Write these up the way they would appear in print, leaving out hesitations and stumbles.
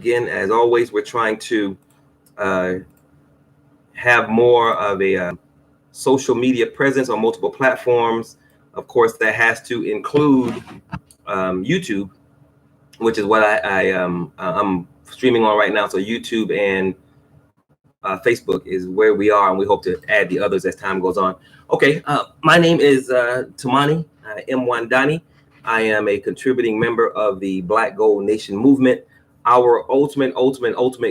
again, as always, we're trying to uh, have more of a social media presence on multiple platforms. Of course, that has to include YouTube, which is what I'm streaming on right now. So YouTube and Facebook is where we are, and we hope to add the others as time goes on. Okay, my name is Tamani M. I am a contributing member of the Black Gold Nation movement. Our ultimate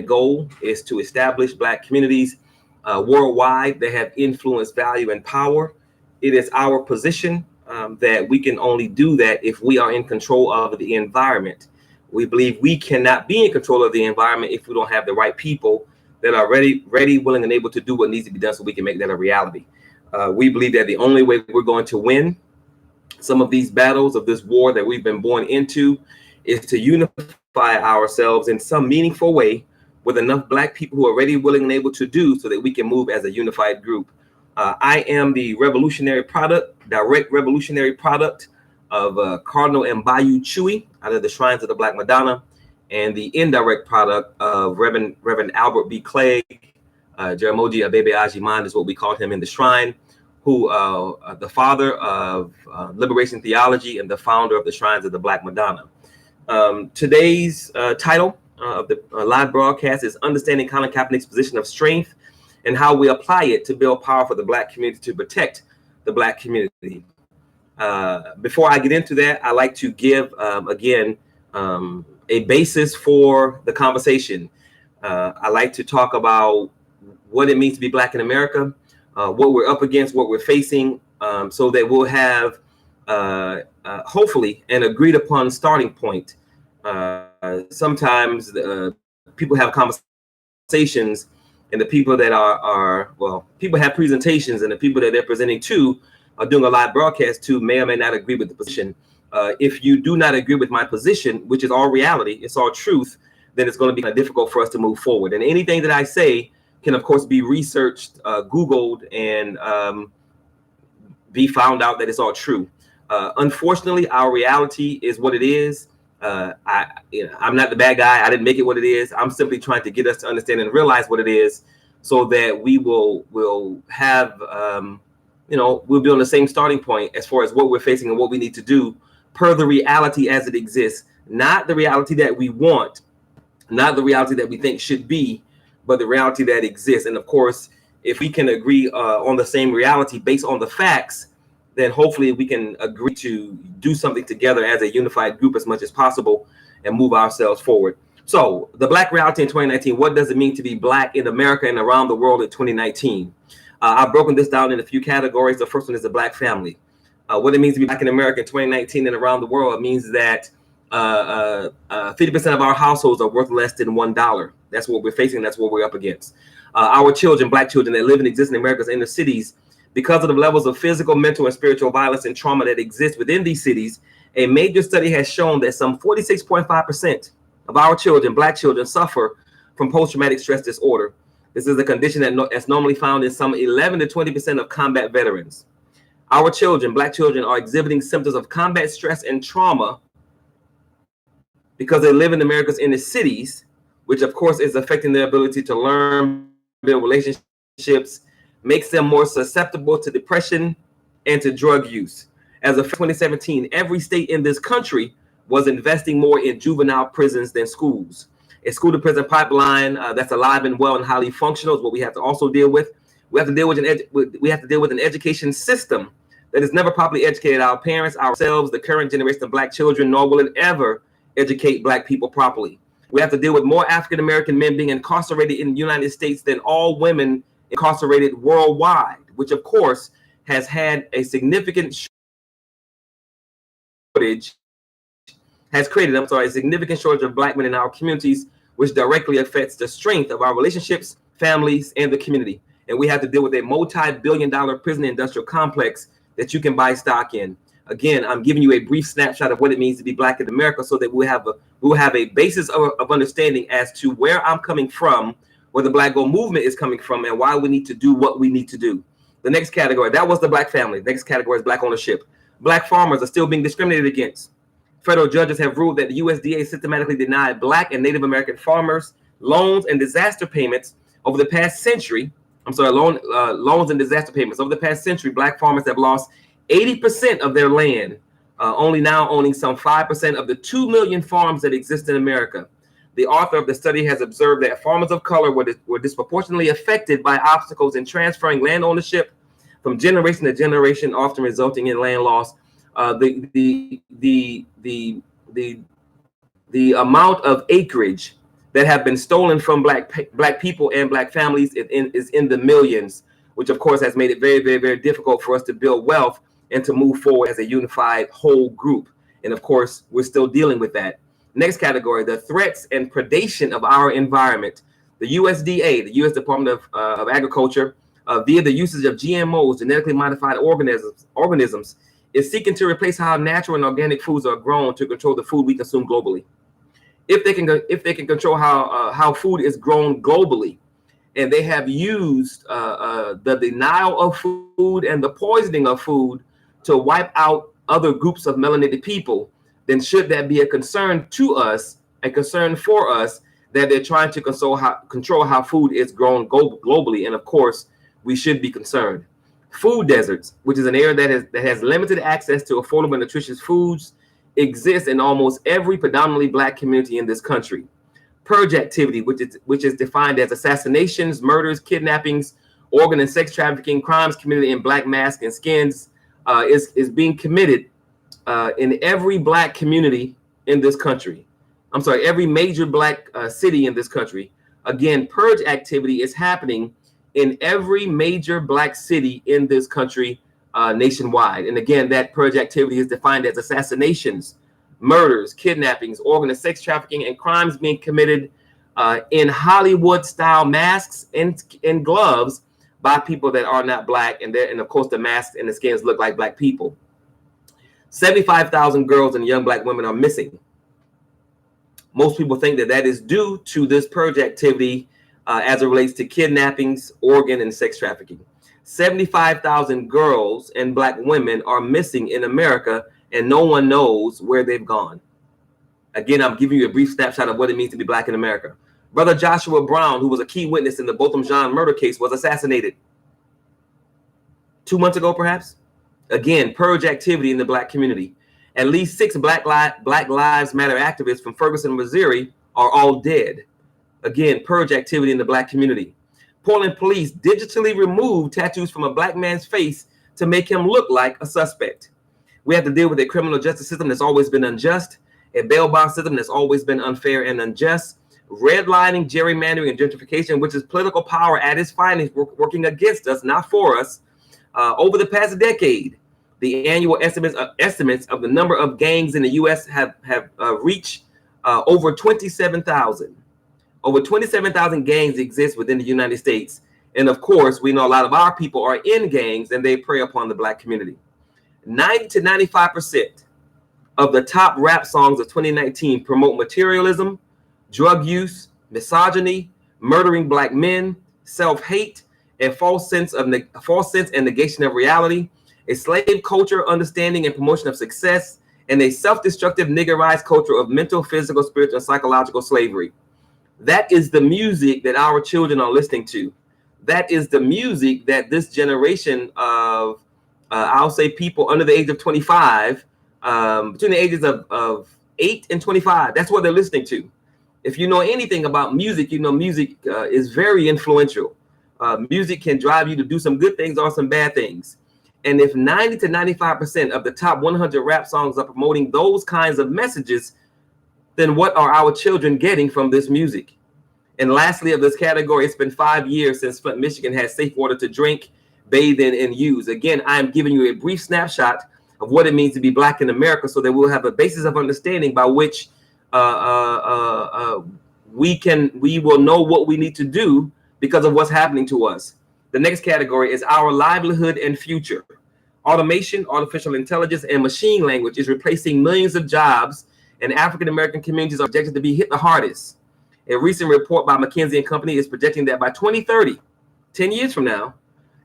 goal is to establish Black communities worldwide that have influence, value, and power. It is our position that we can only do that if we are in control of the environment. We believe we cannot be in control of the environment if we don't have the right people that are ready, willing, and able to do what needs to be done so we can make that a reality. We believe that the only way we're going to win some of these battles of this war that we've been born into is to unify ourselves in some meaningful way with enough Black people who are ready, willing, and able to do so that we can move as a unified group. I am the direct revolutionary product of Cardinal and Bayou Chewy out of the Shrines of the Black Madonna, and the indirect product of Reverend Albert B. Clegg, Jaramogi Abebe Ajiman is what we called him in the Shrine, who the father of liberation theology and the founder of the Shrines of the Black Madonna. Today's title of the live broadcast is Understanding Colin Kaepernick's Position of Strength and How We Apply It to Build Power for the Black Community to Protect the Black Community. Before I get into that, I like to give, again, a basis for the conversation. I like to talk about what it means to be Black in America, what we're up against, what we're facing, so that we'll have, hopefully, an agreed upon starting point. Sometimes people have conversations, and the people that people have presentations, and the people that they're presenting to are doing a live broadcast to may or may not agree with the position. If you do not agree with my position, which is all reality, it's all truth, then it's going to be difficult for us to move forward. And anything that I say can, of course, be researched, Googled, and be found out that it's all true. Unfortunately, our reality is what it is. I'm not the bad guy. I didn't make it what it is. I'm simply trying to get us to understand and realize what it is, so that we will have, we'll be on the same starting point as far as what we're facing and what we need to do per the reality as it exists, not the reality that we want, not the reality that we think should be, but the reality that exists. And of course, if we can agree on the same reality based on the facts, then hopefully we can agree to do something together as a unified group as much as possible and move ourselves forward. So the Black reality in 2019, what does it mean to be Black in America and around the world in 2019? I've broken this down in a few categories. The first one is the Black family. What it means to be Black in America in 2019 and around the world, it means that 50% of our households are worth less than $1. That's what we're facing. That's what we're up against. Our children, Black children that live and exist in America's inner cities, because of the levels of physical, mental, and spiritual violence and trauma that exist within these cities, a major study has shown that some 46.5% of our children, Black children, suffer from post-traumatic stress disorder. This is a condition that's normally found in some 11 to 20% of combat veterans. Our children, Black children, are exhibiting symptoms of combat stress and trauma because they live in America's inner cities, which of course is affecting their ability to learn, build relationships, makes them more susceptible to depression and to drug use. As of 2017, every state in this country was investing more in juvenile prisons than schools. A school to prison pipeline that's alive and well and highly functional is what we have to also deal with. We have to deal with an education system that has never properly educated our parents, ourselves, the current generation of Black children, nor will it ever educate Black people properly. We have to deal with more African American men being incarcerated in the United States than all women incarcerated worldwide, which of course has had a significant shortage, has created, a significant shortage of Black men in our communities, which directly affects the strength of our relationships, families, and the community. And we have to deal with a multi-billion-dollar prison industrial complex that you can buy stock in. Again, I'm giving you a brief snapshot of what it means to be Black in America, so that we'll have a basis of understanding as to where I'm coming from, where the Black Gold movement is coming from, and why we need to do what we need to do. The next category, that was the Black family. The next category is Black ownership. Black farmers are still being discriminated against. Federal judges have ruled that the USDA systematically denied Black and Native American farmers loans and disaster payments over the past century. Loans and disaster payments. Over the past century, Black farmers have lost 80% of their land, only now owning some 5% of the 2 million farms that exist in America. The author of the study has observed that farmers of color were disproportionately affected by obstacles in transferring land ownership from generation to generation, often resulting in land loss. The amount of acreage that have been stolen from black people and Black families is in the millions, which of course has made it very, very, very difficult for us to build wealth and to move forward as a unified whole group. And of course, we're still dealing with that. Next category, the threats and predation of our environment. The USDA, the U.S. Department of Agriculture, via the usage of GMOs, genetically modified organisms, is seeking to replace how natural and organic foods are grown to control the food we consume globally. If they can control how food is grown globally, and they have used the denial of food and the poisoning of food to wipe out other groups of melanated people, then should that be a concern to us, a concern for us, that they're trying to control how food is grown globally? And of course, we should be concerned. Food deserts, which is an area that has limited access to affordable and nutritious foods, exists in almost every predominantly Black community in this country. Purge activity, which is defined as assassinations, murders, kidnappings, organ and sex trafficking, crimes committed in Black masks and skins, is being committed in every Black community in this country. I'm sorry, every major Black city in this country. Again, purge activity is happening in every major Black city in this country, nationwide. And again, that purge activity is defined as assassinations, murders, kidnappings, organ and sex trafficking, and crimes being committed in Hollywood-style masks and gloves by people that are not Black, and of course the masks and the skins look like Black people. 75,000 girls and young Black women are missing. Most people think that is due to this purge activity as it relates to kidnappings, organ and sex trafficking. 75,000 girls and Black women are missing in America, and no one knows where they've gone. Again, I'm giving you a brief snapshot of what it means to be Black in America. Brother Joshua Brown, who was a key witness in the Botham Jean murder case, was assassinated 2 months ago, perhaps. Again, purge activity in the Black community. At least 6 Black Lives Matter activists from Ferguson, Missouri are all dead. Again, purge activity in the Black community. Portland police digitally removed tattoos from a Black man's face to make him look like a suspect. We have to deal with a criminal justice system that's always been unjust, a bail bond system that's always been unfair and unjust, redlining, gerrymandering, and gentrification, which is political power at its finest, working against us, not for us. Over the past decade, the annual estimates of the number of gangs in the U.S. have reached over 27,000. Over 27,000 gangs exist within the United States. And of course, we know a lot of our people are in gangs and they prey upon the Black community. 90 to 95% of the top rap songs of 2019 promote materialism, drug use, misogyny, murdering Black men, self-hate, and false sense and negation of reality, a slave culture, understanding and promotion of success, and a self-destructive niggerized culture of mental, physical, spiritual, and psychological slavery. That is the music that our children are listening to. That is the music that this generation of, I'll say, people under the age of 25, between the ages of 8 and 25, that's what they're listening to. If you know anything about music, you know music is very influential. Music can drive you to do some good things or some bad things. And if 90 to 95% of the top 100 rap songs are promoting those kinds of messages, then what are our children getting from this music? And lastly, of this category, it's been 5 years since Flint, Michigan had safe water to drink, bathe in, and use. Again, I'm giving you a brief snapshot of what it means to be Black in America, so that we'll have a basis of understanding by which we will know what we need to do because of what's happening to us. The next category is our livelihood and future. Automation, artificial intelligence, and machine language is replacing millions of jobs, and African-American communities are projected to be hit the hardest. A recent report by McKinsey & Company is projecting that by 2030, 10 years from now,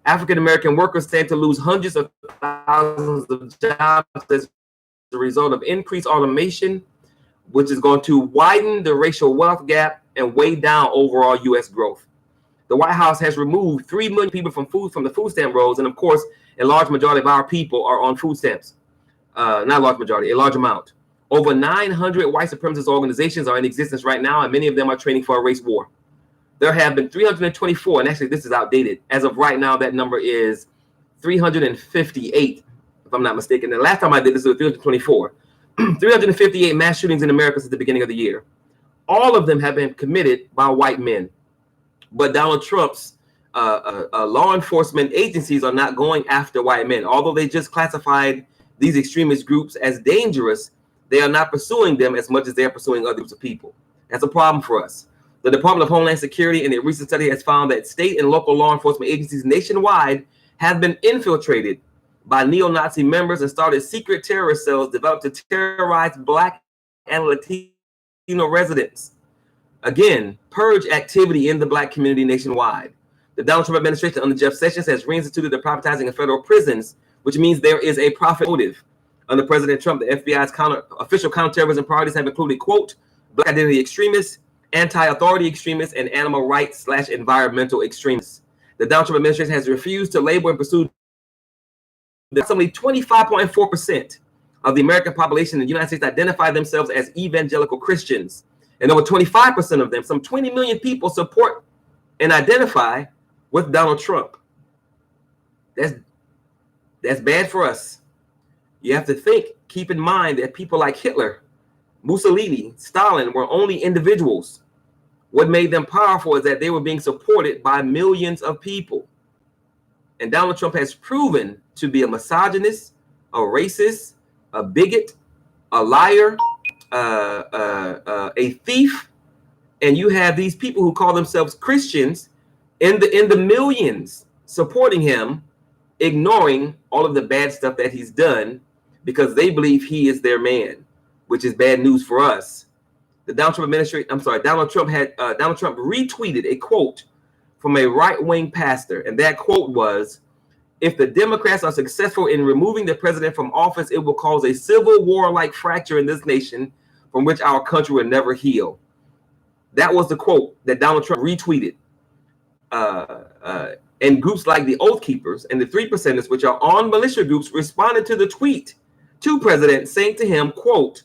African-American workers stand to lose hundreds of thousands of jobs as a result of increased automation, which is going to widen the racial wealth gap and weigh down overall U.S. growth. The White House has removed 3 million people from the food stamp rolls, and of course, a large majority of our people are on food stamps. Not a large majority, a large amount. Over 900 white supremacist organizations are in existence right now, and many of them are training for a race war. There have been 324, and actually this is outdated. As of right now, that number is 358, if I'm not mistaken. The last time I did this was 324. 358 mass shootings in America since the beginning of the year. All of them have been committed by white men. But Donald Trump's law enforcement agencies are not going after white men. Although they just classified these extremist groups as dangerous, they are not pursuing them as much as they are pursuing other groups of people. That's a problem for us. The Department of Homeland Security in a recent study has found that state and local law enforcement agencies nationwide have been infiltrated by neo-Nazi members and started secret terrorist cells developed to terrorize Black and Latino residents. Again, purge activity in the Black community nationwide. The Donald Trump administration under Jeff Sessions has reinstituted the privatizing of federal prisons, which means there is a profit motive. Under President Trump, the FBI's official counterterrorism priorities have included, quote, Black identity extremists, anti-authority extremists, and animal rights / environmental extremists. The Donald Trump administration has refused to label and pursue approximately 25.4% of the American population in the United States identify themselves as evangelical Christians. And over 25% of them, some 20 million people, support and identify with Donald Trump. That's bad for us. You have to keep in mind that people like Hitler, Mussolini, Stalin were only individuals. What made them powerful is that they were being supported by millions of people. And Donald Trump has proven to be a misogynist, a racist, a bigot, a liar, a thief. And you have these people who call themselves Christians in the millions supporting him, ignoring all of the bad stuff that he's done because they believe he is their man, which is bad news for us. The Donald Trump administration, Donald Trump retweeted a quote from a right-wing pastor, and that quote was, if the Democrats are successful in removing the president from office, it will cause a civil war-like fracture in this nation from which our country will never heal. That was the quote that Donald Trump retweeted. And groups like the Oath Keepers and the 3%ers, which are armed militia groups, responded to the tweet to President, saying to him, quote,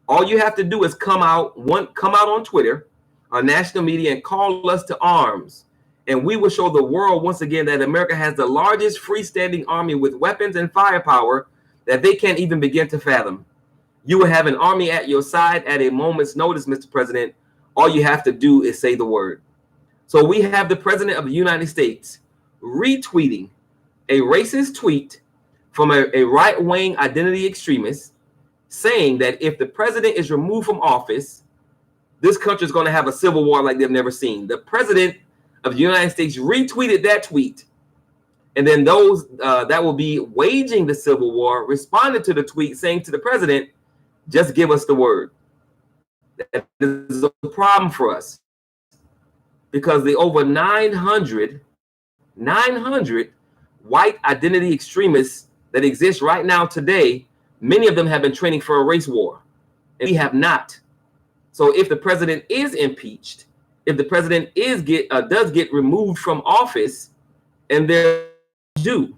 all you have to do is come out on Twitter, on national media, and call us to arms. And we will show the world once again that America has the largest freestanding army with weapons and firepower that they can't even begin to fathom. You will have an army at your side at a moment's notice, Mr. President. All you have to do is say the word. So we have the President of the United States retweeting a racist tweet from a right-wing identity extremist saying that if the president is removed from office, this country is going to have a civil war like they've never seen. The President of the United States retweeted that tweet. And then those that will be waging the civil war responded to the tweet saying to the president, just give us the word. That is a problem for us because the over 900 white identity extremists that exist right now today, many of them have been training for a race war, and we have not. So if the president is impeached, if the president does get removed from office, and they're due,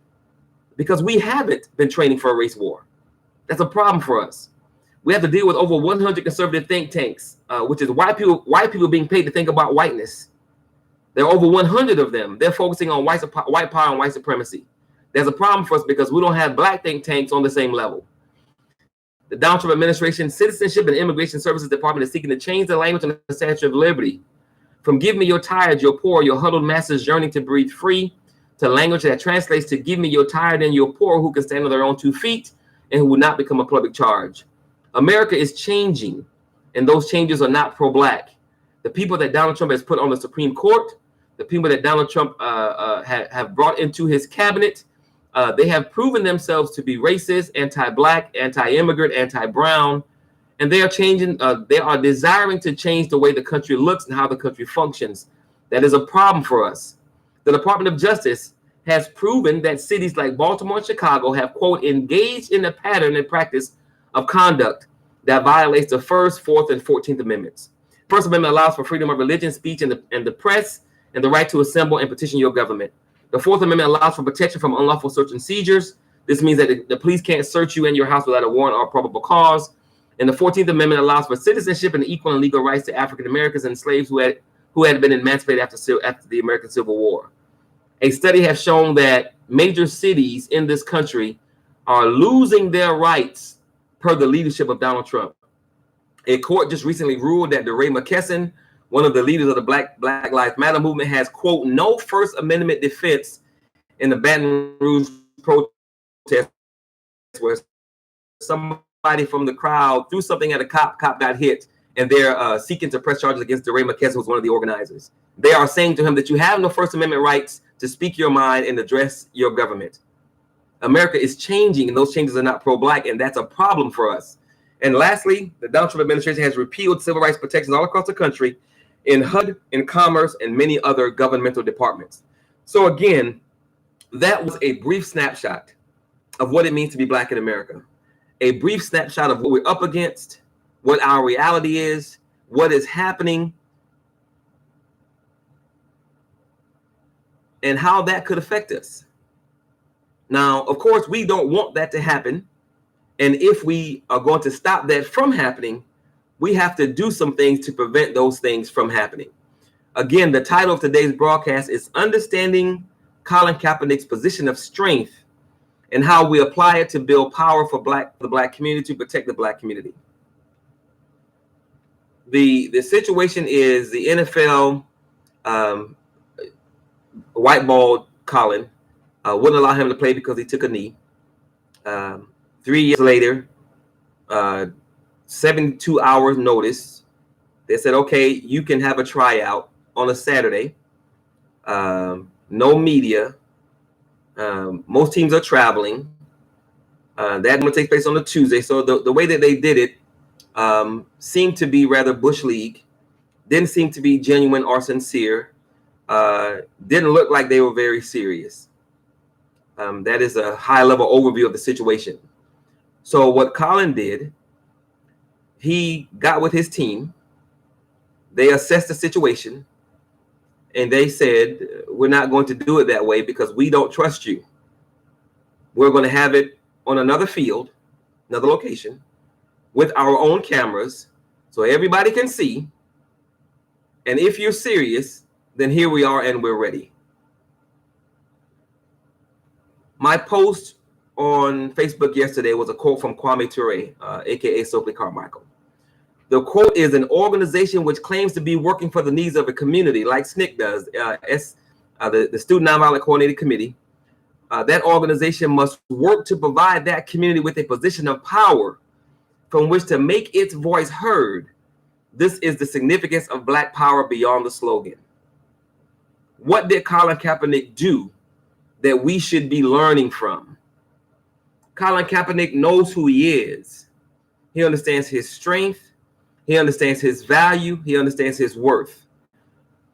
because we haven't been training for a race war, that's a problem for us. We have to deal with over 100 conservative think tanks, which is white people being paid to think about whiteness. There are over 100 of them. They're focusing on white power and white supremacy. There's a problem for us because we don't have Black think tanks on the same level. The Donald Trump administration Citizenship and Immigration Services Department is seeking to change the language on the Statue of Liberty from give me your tired, your poor, your huddled masses yearning to breathe free to language that translates to give me your tired and your poor who can stand on their own 2 feet and who will not become a public charge. America is changing, and those changes are not pro-Black. The people that Donald Trump has put on the Supreme Court, the people that Donald Trump have brought into his cabinet, they have proven themselves to be racist, anti-Black, anti-immigrant, anti-brown, and they are changing. They are desiring to change the way the country looks and how the country functions. That is a problem for us. The Department of Justice has proven that cities like Baltimore and Chicago have, quote, engaged in a pattern and practice of conduct that violates the First, Fourth, and 14th Amendments. First Amendment allows for freedom of religion, speech, and the press, and the right to assemble and petition your government. The Fourth Amendment allows for protection from unlawful search and seizures. This means that the police can't search you in your house without a warrant or probable cause. And the 14th Amendment allows for citizenship and equal and legal rights to African Americans and slaves who had been emancipated after the American Civil War. A study has shown that major cities in this country are losing their rights per the leadership of Donald Trump. A court just recently ruled that DeRay McKesson, one of the leaders of the Black Lives Matter movement, has, quote, no First Amendment defense in the Baton Rouge protest where somebody from the crowd threw something at a cop got hit, and they're seeking to press charges against DeRay McKesson, who's one of the organizers. They are saying to him that you have no First Amendment rights to speak your mind and address your government. America is changing, and those changes are not pro-Black, and that's a problem for us. And lastly, the Donald Trump administration has repealed civil rights protections all across the country in HUD, in Commerce, and many other governmental departments. So again, that was a brief snapshot of what it means to be Black in America. A brief snapshot of what we're up against, what our reality is, what is happening, and how that could affect us. Now, of course, we don't want that to happen. And if we are going to stop that from happening, we have to do some things to prevent those things from happening. Again, the title of today's broadcast is Understanding Colin Kaepernick's Position of Strength and How We Apply It to Build Power for the Black Community, to protect the Black community. The situation is the NFL whiteballed Colin, wouldn't allow him to play because he took a knee. 3 years later, 72 hours notice, they said, okay, you can have a tryout on a Saturday. No media. Most teams are traveling. That one takes place on a Tuesday. So the way that they did it seemed to be rather Bush League. Didn't seem to be genuine or sincere. Didn't look like they were very serious. That is a high-level overview of the situation. So what Colin did, he got with his team. They assessed the situation, and they said, we're not going to do it that way because we don't trust you. We're going to have it on another field, another location, with our own cameras so everybody can see. And if you're serious, then here we are and we're ready. My post on Facebook yesterday was a quote from Kwame Ture, aka Stokely Carmichael. The quote is, an organization which claims to be working for the needs of a community, like SNCC does, the Student Nonviolent Coordinating Committee. That organization must work to provide that community with a position of power from which to make its voice heard. This is the significance of Black power beyond the slogan. What did Colin Kaepernick do that we should be learning from? Colin Kaepernick knows who he is. He understands his strength. He understands his value. He understands his worth.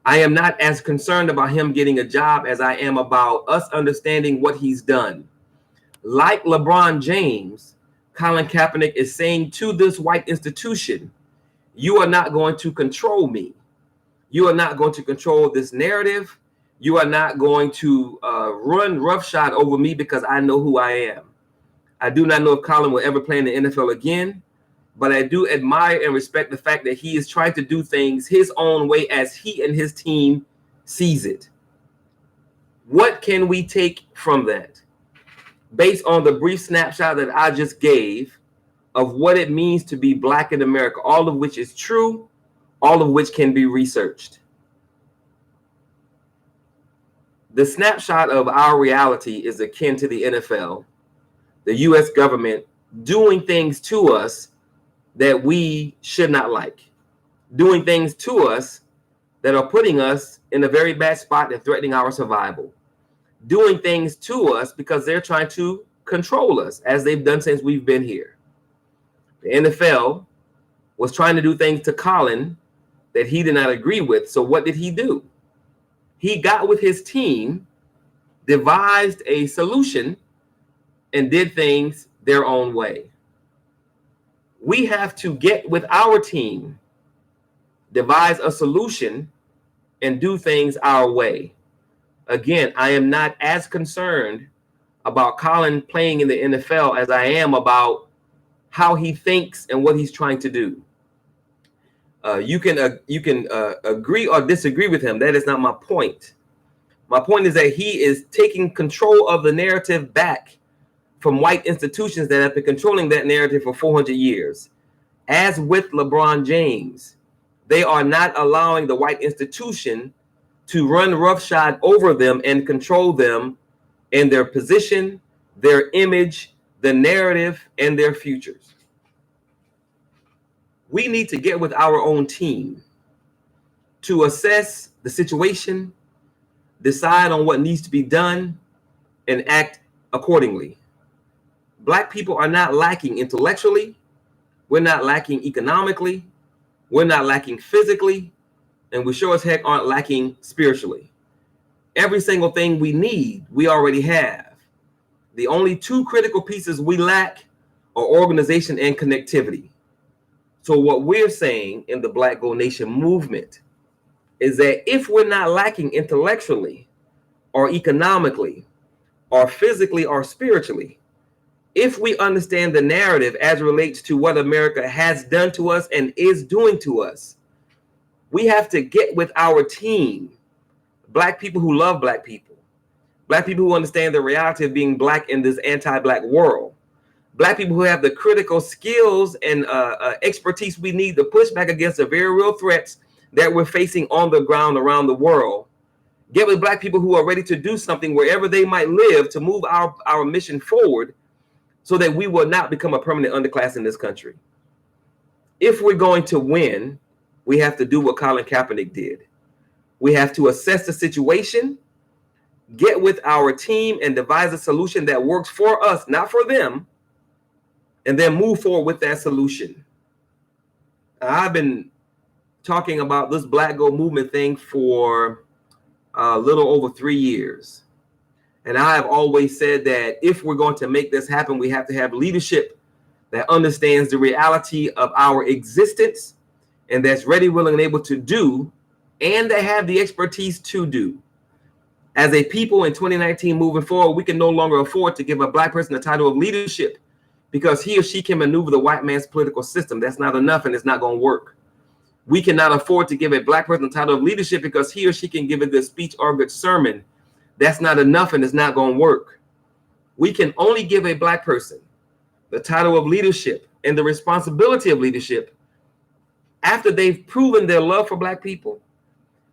I am not as concerned about him getting a job as I am about us understanding what he's done. Like LeBron James, Colin Kaepernick is saying to this white institution, you are not going to control me. You are not going to control this narrative. You are not going to run roughshod over me because I know who I am. I do not know if Colin will ever play in the NFL again, but I do admire and respect the fact that he is trying to do things his own way as he and his team sees it. What can we take from that? Based on the brief snapshot that I just gave of what it means to be Black in America, all of which is true, all of which can be researched. The snapshot of our reality is akin to the NFL, the US government doing things to us that we should not like, doing things to us that are putting us in a very bad spot and threatening our survival, doing things to us because they're trying to control us, as they've done since we've been here. The NFL was trying to do things to Colin that he did not agree with. So what did he do? He got with his team, devised a solution, and did things their own way. We have to get with our team, devise a solution, and do things our way. Again, I am not as concerned about Colin playing in the NFL as I am about how he thinks and what he's trying to do. You can agree or disagree with him. That is not my point. My point is that he is taking control of the narrative back from white institutions that have been controlling that narrative for 400 years. As with LeBron James, they are not allowing the white institution to run roughshod over them and control them in their position, their image, the narrative, and their futures. We need to get with our own team to assess the situation, decide on what needs to be done, and act accordingly. Black people are not lacking intellectually. We're not lacking economically. We're not lacking physically. And we sure as heck aren't lacking spiritually. Every single thing we need, we already have. The only two critical pieces we lack are organization and connectivity. So what we're saying in the Black Gold Nation movement is that if we're not lacking intellectually or economically or physically or spiritually, if we understand the narrative as it relates to what America has done to us and is doing to us, we have to get with our team. Black people who love Black people. Black people who understand the reality of being Black in this anti-Black world. Black people who have the critical skills and expertise we need to push back against the very real threats that we're facing on the ground around the world. Get with Black people who are ready to do something wherever they might live to move our mission forward so that we will not become a permanent underclass in this country. If we're going to win, we have to do what Colin Kaepernick did. We have to assess the situation, get with our team and devise a solution that works for us, not for them, and then move forward with that solution. I've been talking about this Black Gold movement thing for a little over 3 years. And I have always said that if we're going to make this happen, we have to have leadership that understands the reality of our existence and that's ready, willing, and able to do, and that have the expertise to do. As a people in 2019 moving forward, we can no longer afford to give a Black person the title of leadership because he or she can maneuver the white man's political system. That's not enough, and it's not going to work. We cannot afford to give a Black person the title of leadership because he or she can give a good speech or a good sermon. That's not enough, and it's not going to work. We can only give a Black person the title of leadership and the responsibility of leadership after they've proven their love for Black people,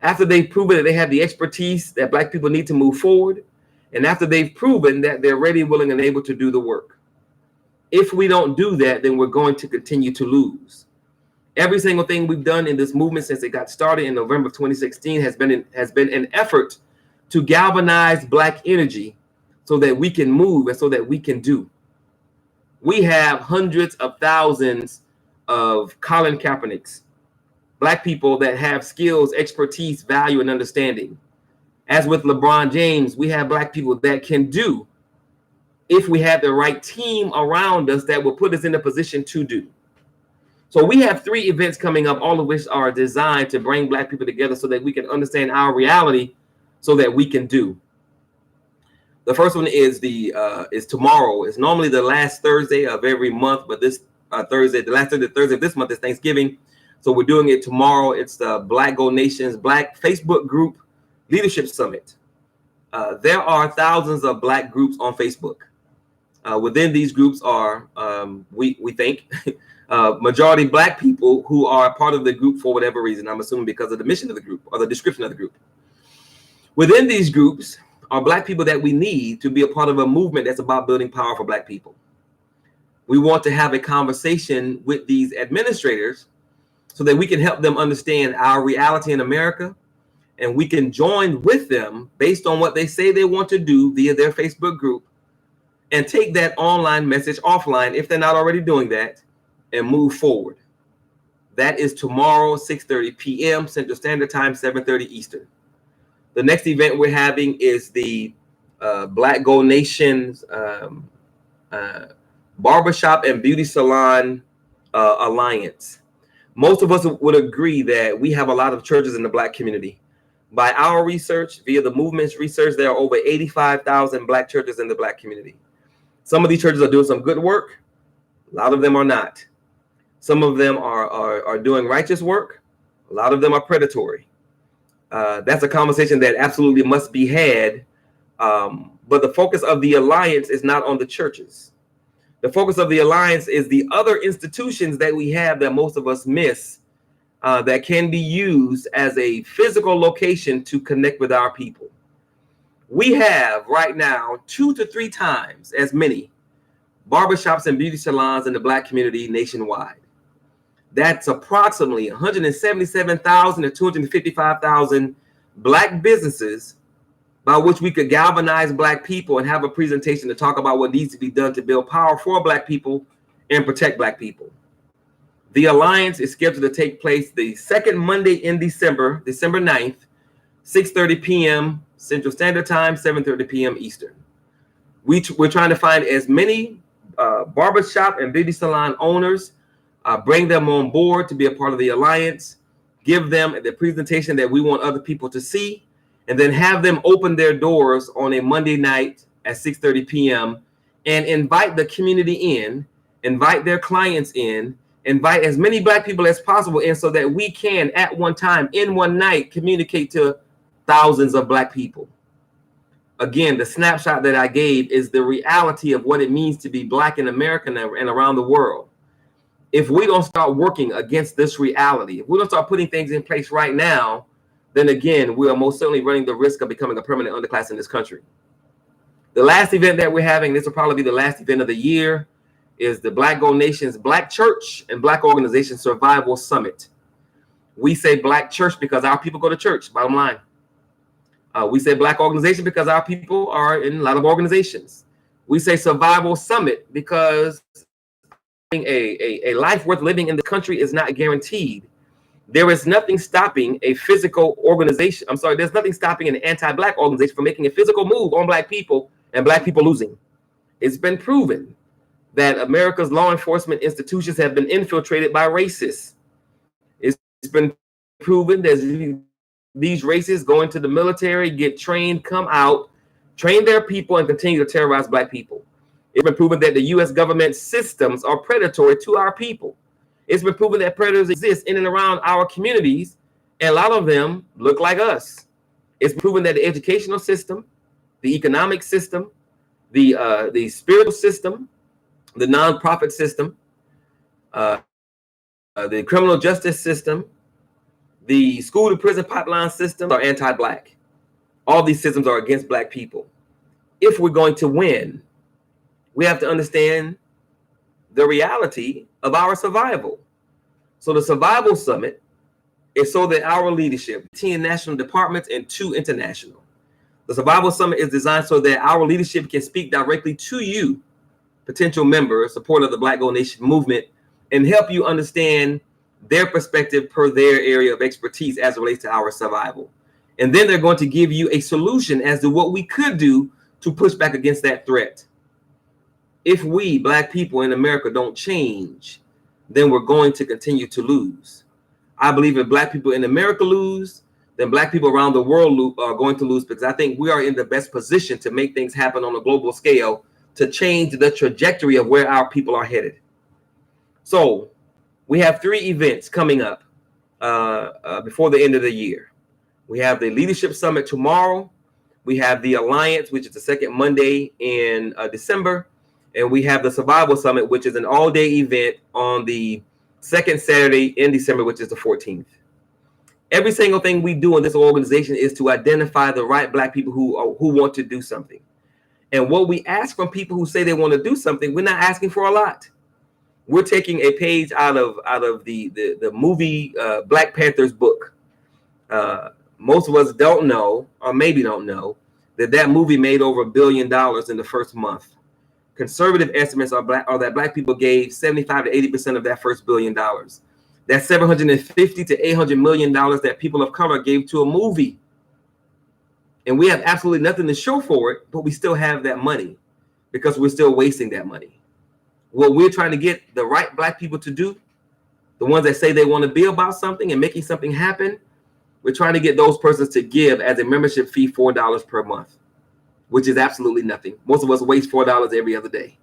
after they've proven that they have the expertise that Black people need to move forward, and after they've proven that they're ready, willing, and able to do the work. If we don't do that, then we're going to continue to lose. Every single thing we've done in this movement since it got started in November of 2016 has been an effort to galvanize Black energy so that we can move and so that we can do. We have hundreds of thousands of Colin Kaepernicks, Black people that have skills, expertise, value, and understanding. As with LeBron James, we have Black people that can do if we have the right team around us that will put us in a position to do. So we have 3 events coming up, all of which are designed to bring Black people together so that we can understand our reality so that we can do. The first one is tomorrow. It's normally the last Thursday of every month, but this Thursday, the last Thursday of this month is Thanksgiving. So we're doing it tomorrow. It's the Black Gold Nation's Black Facebook group Leadership Summit. There are thousands of Black groups on Facebook. Within these groups are, we think, majority Black people who are part of the group for whatever reason. I'm assuming because of the mission of the group or the description of the group. Within these groups are Black people that we need to be a part of a movement that's about building power for Black people. We want to have a conversation with these administrators so that we can help them understand our reality in America, and we can join with them based on what they say they want to do via their Facebook group and take that online message offline if they're not already doing that and move forward. That is tomorrow, 6:30 p.m. Central Standard Time, 7:30 Eastern. The next event we're having is the Black Gold Nation's Barbershop and Beauty Salon alliance. Most of us would agree that we have a lot of churches in the Black community. By our research, via the movement's research, there are over 85,000 Black churches in the Black community. Some of these churches are doing some good work. A lot of them are not. Some of them are doing righteous work. A lot of them are predatory. That's a conversation that absolutely must be had. But the focus of the alliance is not on the churches. The focus of the alliance is the other institutions that we have that most of us miss, that can be used as a physical location to connect with our people. We have right now 2 to 3 times as many barbershops and beauty salons in the Black community nationwide. That's approximately 177,000 to 255,000 Black businesses by which we could galvanize Black people and have a presentation to talk about what needs to be done to build power for Black people and protect Black people. The alliance is scheduled to take place the second Monday in December, December 9th, 6:30 p.m. Central Standard Time, 7:30 p.m. Eastern. We're trying to find as many barbershop and beauty salon owners, bring them on board to be a part of the alliance, give them the presentation that we want other people to see, and then have them open their doors on a Monday night at 6:30 p.m. and invite the community in, invite their clients in, invite as many Black people as possible in, so that we can at one time in one night communicate to thousands of Black people. Again, the snapshot that I gave is the reality of what it means to be Black in America and around the world. If we don't start working against this reality, if we don't start putting things in place right now, then again, we are most certainly running the risk of becoming a permanent underclass in this country. The last event that we're having, this will probably be the last event of the year, is the Black Gold Nation's Black Church and Black Organization Survival Summit. We say Black Church because our people go to church, bottom line. We say Black organization because our people are in a lot of organizations. We say Survival Summit because a life worth living in the country is not guaranteed. There is nothing stopping a physical organization. I'm sorry, there's nothing stopping an anti-Black organization from making a physical move on Black people and Black people losing. It's been proven that America's law enforcement institutions have been infiltrated by racists. It's been proven that these racists go into the military, get trained, come out, train their people, and continue to terrorize Black people. It's been proven that the U.S. government systems are predatory to our people. It's been proven that predators exist in and around our communities, and a lot of them look like us. It's proven that the educational system, the economic system, the spiritual system, the nonprofit system, the criminal justice system, the school to prison pipeline system are anti-Black. All these systems are against Black people. If we're going to win, we have to understand the reality of our survival. So the Survival Summit is so that our leadership, 10 national departments and 2 international. The Survival Summit is designed so that our leadership can speak directly to you, potential members, support of the Black Gold Nation movement, and help you understand their perspective per their area of expertise as it relates to our survival. And then they're going to give you a solution as to what we could do to push back against that threat. If we, Black people in America, don't change, then we're going to continue to lose. I believe if Black people in America lose, then Black people around the world are going to lose, because I think we are in the best position to make things happen on a global scale to change the trajectory of where our people are headed. So we have 3 events coming up before the end of the year. We have the Leadership Summit tomorrow. We have the Alliance, which is the second Monday in December. And we have the Survival Summit, which is an all-day event on the second Saturday in December, which is the 14th. Every single thing we do in this organization is to identify the right Black people who want to do something. And what we ask from people who say they want to do something, we're not asking for a lot. We're taking a page out of the movie Black Panther's book. Most of us don't know, or maybe don't know, that movie made over $1 billion in the first month. Conservative estimates are that Black people gave 75 to 80% of that first $1 billion. That's $750 to $800 million that people of color gave to a movie. And we have absolutely nothing to show for it, but we still have that money because we're still wasting that money. What we're trying to get the right Black people to do, the ones that say they want to be about something and making something happen, we're trying to get those persons to give as a membership fee $4 per month, which is absolutely nothing. Most of us waste $4 every other day.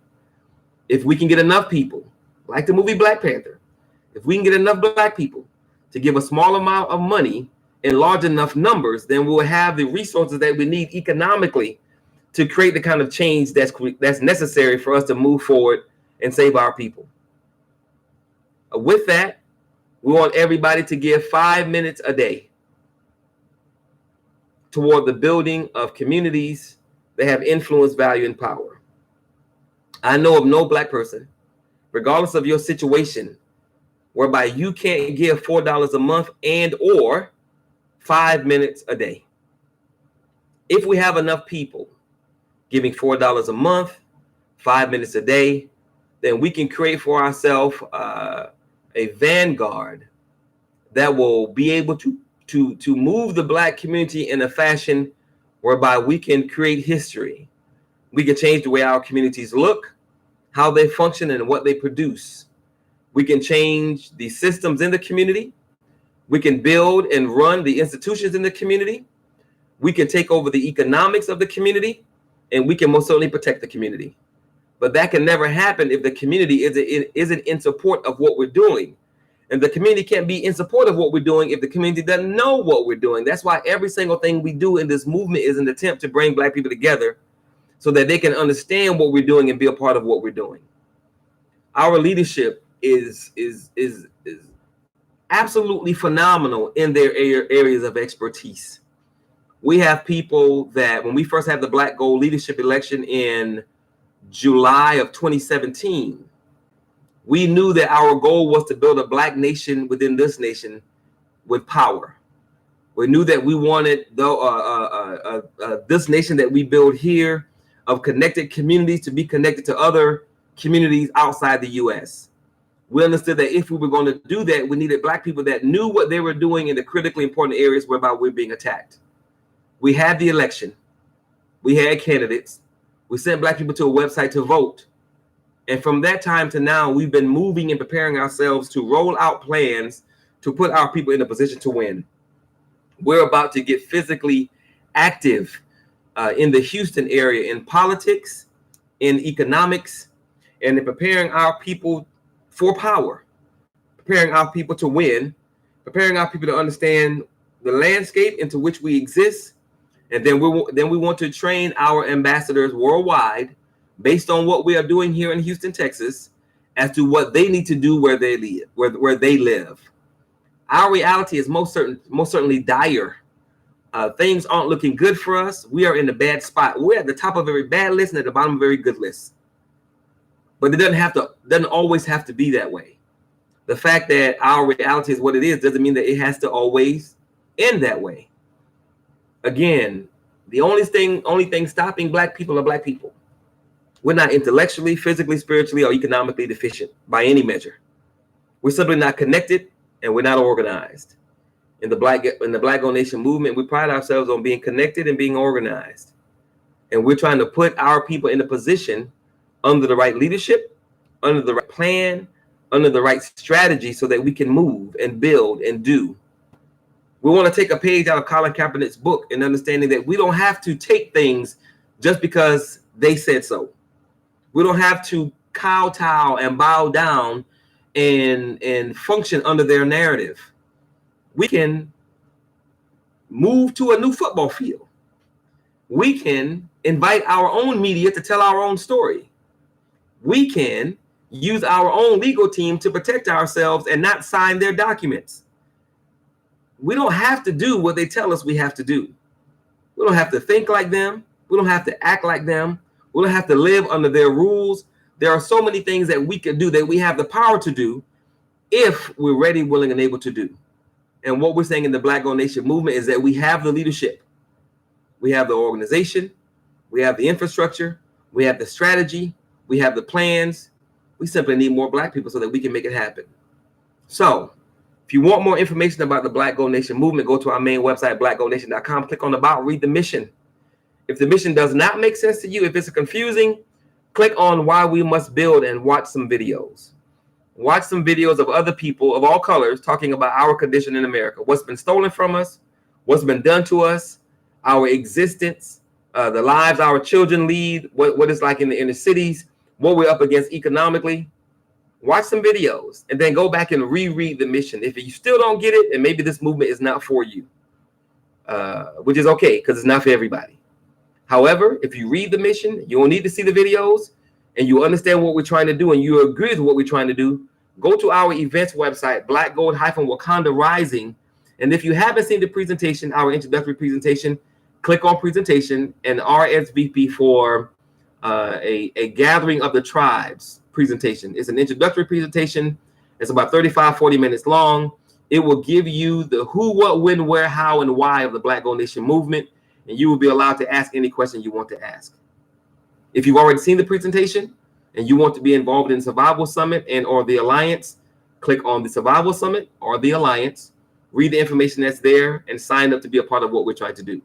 If we can get enough people, like the movie Black Panther, if we can get enough Black people to give a small amount of money in large enough numbers, then we'll have the resources that we need economically to create the kind of change that's necessary for us to move forward and save our people. With that, we want everybody to give 5 minutes a day toward the building of communities that have influence, value, and power. I know of no Black person, regardless of your situation, whereby you can't give $4 a month and or 5 minutes a day. If we have enough people giving $4 a month, 5 minutes a day, then we can create for ourselves a vanguard that will be able to move the Black community in a fashion whereby we can create history. We can change the way our communities look, how they function, and what they produce. We can change the systems in the community. We can build and run the institutions in the community. We can take over the economics of the community, and we can most certainly protect the community. But that can never happen if the community isn't in support of what we're doing. And the community can't be in support of what we're doing if the community doesn't know what we're doing. That's why every single thing we do in this movement is an attempt to bring Black people together so that they can understand what we're doing and be a part of what we're doing. Our leadership is absolutely phenomenal in their areas of expertise. We have people that when we first had the Black Gold leadership election in July of 2017, we knew that our goal was to build a Black nation within this nation with power. We knew that we wanted this nation that we build here of connected communities to be connected to other communities outside the U.S. We understood that if we were going to do that, we needed Black people that knew what they were doing in the critically important areas whereby we're being attacked. We had the election. We had candidates. We sent Black people to a website to vote. And from that time to now, we've been moving and preparing ourselves to roll out plans to put our people in a position to win. We're about to get physically active in the Houston area in politics, in economics, and in preparing our people for power, preparing our people to win, preparing our people to understand the landscape into which we exist. And then we want to train our ambassadors worldwide based on what we are doing here in Houston, Texas, as to what they need to do where they live. Our reality is most certainly dire. Things aren't looking good for us. We are in a bad spot. We're at the top of a very bad list and at the bottom of a very good list. But it doesn't always have to be that way. The fact that our reality is what it is doesn't mean that it has to always end that way. Again, the only thing stopping Black people are Black people. We're not intellectually, physically, spiritually, or economically deficient by any measure. We're simply not connected, and we're not organized. In the Black Gold Nation movement, we pride ourselves on being connected and being organized. And we're trying to put our people in a position under the right leadership, under the right plan, under the right strategy so that we can move and build and do. We want to take a page out of Colin Kaepernick's book and understanding that we don't have to take things just because they said so. We don't have to kowtow and bow down and function under their narrative. We can move to a new football field. We can invite our own media to tell our own story. We can use our own legal team to protect ourselves and not sign their documents. We don't have to do what they tell us we have to do. We don't have to think like them. We don't have to act like them. We don't have to live under their rules. There are so many things that we can do that we have the power to do if we're ready, willing, and able to do. And what we're saying in the Black Gold Nation movement is that we have the leadership. We have the organization. We have the infrastructure. We have the strategy. We have the plans. We simply need more Black people so that we can make it happen. So if you want more information about the Black Gold Nation movement, go to our main website, blackgoldnation.com, click on About, read the mission. If the mission does not make sense to you, if it's confusing, Click on Why We Must Build and watch some videos. Watch some videos of other people of all colors talking about our condition in America, what's been stolen from us, what's been done to us, our existence, the lives our children lead, what it's like in the inner cities, what we're up against economically. Watch some videos and then go back and reread the mission. If you still don't get it, and maybe this movement is not for you, which is okay because it's not for everybody. However, if you read the mission, you will need to see the videos and you understand what we're trying to do and you agree with what we're trying to do, go to our events website, blackgold-wakanda rising. And if you haven't seen the presentation, our introductory presentation, click on presentation and RSVP for a gathering of the tribes presentation. It's an introductory presentation. It's about 35-40 minutes long. It will give you the who, what, when, where, how, and why of the Black Gold Nation movement, and you will be allowed to ask any question you want to ask. If you've already seen the presentation and you want to be involved in Survival Summit and or the Alliance, click on the Survival Summit or the Alliance, read the information that's there, and sign up to be a part of what we're trying to do.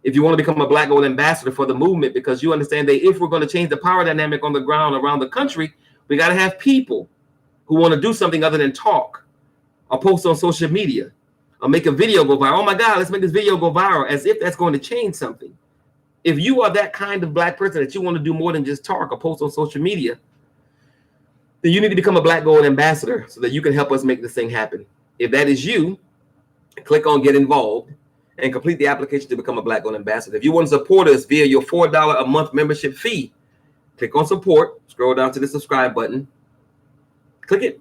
If you want to become a Black Gold ambassador for the movement, because you understand that if we're going to change the power dynamic on the ground around the country, we got to have people who want to do something other than talk or post on social media or make a video go viral. Oh my God, let's make this video go viral, as if that's going to change something. If you are that kind of Black person that you want to do more than just talk or post on social media, then you need to become a Black Gold ambassador so that you can help us make this thing happen. If that is you, click on Get Involved and complete the application to become a Black Gold ambassador. If you want to support us via your $4 a month membership fee, click on support, scroll down to the subscribe button, click it.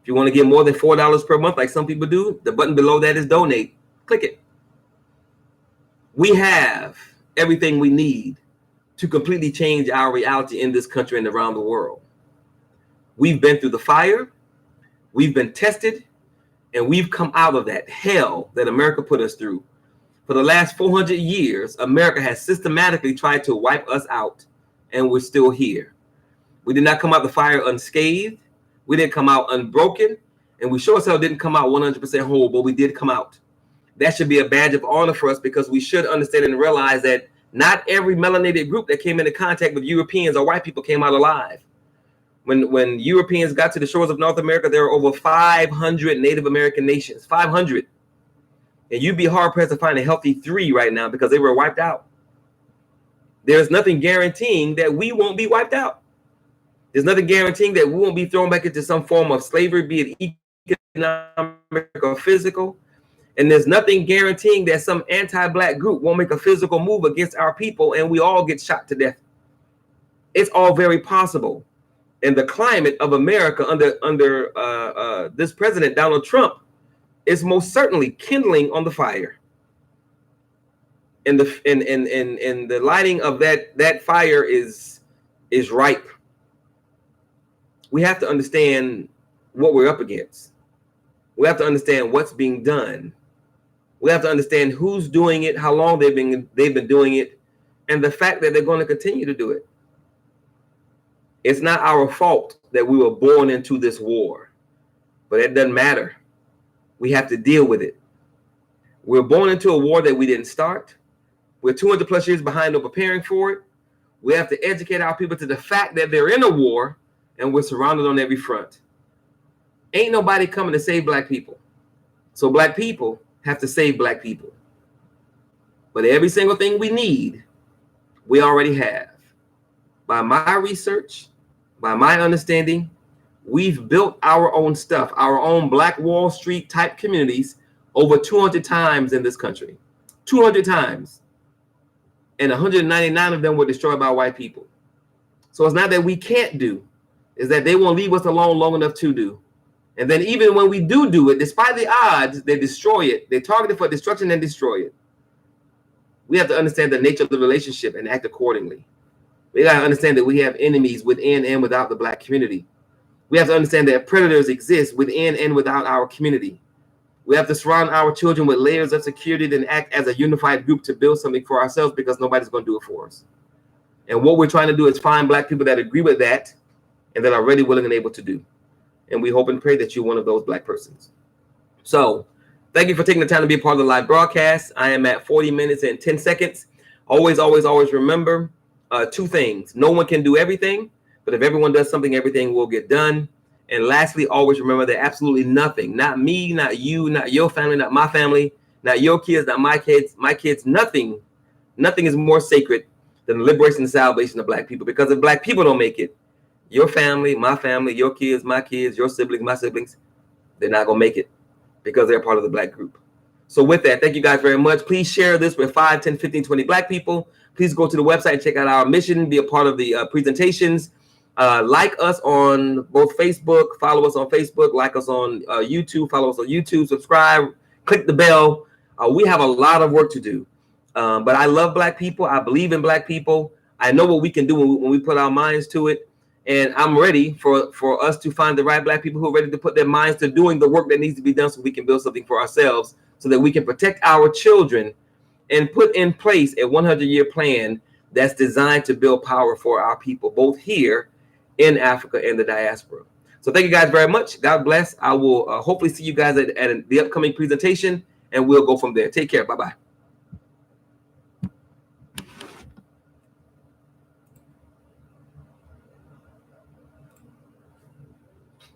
If you want to give more than $4 per month, like some people do, the button below that is donate. Click it. We have everything we need to completely change our reality in this country and around the world. We've been through the fire, we've been tested, and we've come out of that hell that America put us through. For the last 400 years, America has systematically tried to wipe us out, and we're still here. We did not come out the fire unscathed. We didn't come out unbroken, and we sure as hell didn't come out 100% whole, but we did come out. That should be a badge of honor for us, because we should understand and realize that not every melanated group that came into contact with Europeans or white people came out alive. When Europeans got to the shores of North America, there were over 500 Native American nations, 500. And you'd be hard pressed to find a healthy 3 right now because they were wiped out. There's nothing guaranteeing that we won't be wiped out. There's nothing guaranteeing that we won't be thrown back into some form of slavery, be it economic or physical. And there's nothing guaranteeing that some anti-Black group won't make a physical move against our people and we all get shot to death. It's all very possible. And the climate of America under this president, Donald Trump, is most certainly kindling on the fire. And the lighting of that fire is ripe. We have to understand what we're up against. We have to understand what's being done. We have to understand who's doing it, how long they've been doing it, and the fact that they're going to continue to do it. It's not our fault that we were born into this war, but it doesn't matter. We have to deal with it. We're born into a war that we didn't start. We're 200 plus years behind on preparing for it. We have to educate our people to the fact that they're in a war and we're surrounded on every front. Ain't nobody coming to save Black people. So Black people have to save Black people. But every single thing we need, we already have. By my research, by my understanding, we've built our own stuff, our own Black Wall Street type communities over 200 times in this country. 200 times. And 199 of them were destroyed by white people. So it's not that we can't do, it's that they won't leave us alone long enough to do. And then even when we do it, despite the odds, they destroy it. They target it for destruction and destroy it. We have to understand the nature of the relationship and act accordingly. We got to understand that we have enemies within and without the Black community. We have to understand that predators exist within and without our community. We have to surround our children with layers of security and act as a unified group to build something for ourselves, because nobody's going to do it for us. And what we're trying to do is find Black people that agree with that and that are ready, willing, and able to do. And we hope and pray that you're one of those Black persons. So thank you for taking the time to be a part of the live broadcast. I am at 40 minutes and 10 seconds. Always, always, always remember, two things. No one can do everything, but if everyone does something, everything will get done. And lastly, always remember that absolutely nothing, not me, not you, not your family, not my family, not your kids, not my kids, nothing is more sacred than the liberation and salvation of Black people. Because if Black people don't make it, your family, my family, your kids, my kids, your siblings, my siblings, they're not going to make it because they're part of the Black group. So with that, thank you guys very much. Please share this with 5, 10, 15, 20 Black people. Please go to the website and check out our mission, be a part of the presentations. Like us on both Facebook, follow us on Facebook, like us on YouTube, follow us on YouTube, subscribe, click the bell. We have a lot of work to do. But I love Black people. I believe in Black people. I know what we can do when we put our minds to it. And I'm ready for us to find the right Black people who are ready to put their minds to doing the work that needs to be done so we can build something for ourselves, so that we can protect our children and put in place a 100-year plan that's designed to build power for our people, both here in Africa and the diaspora. So thank you guys very much. God bless. I will hopefully see you guys at the upcoming presentation, and we'll go from there. Take care. Bye-bye.